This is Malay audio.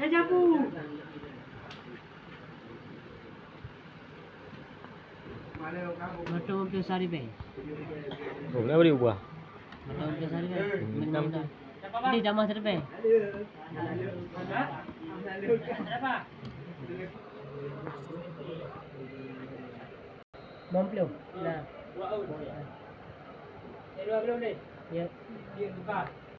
Jabu. Betul ke sari be? Boleh beri buah. Betul ke sari be? Minta. Ini dah mah terbe. Berapa? Momplo. Nah. Dua belum deh. Ya. Dia buka.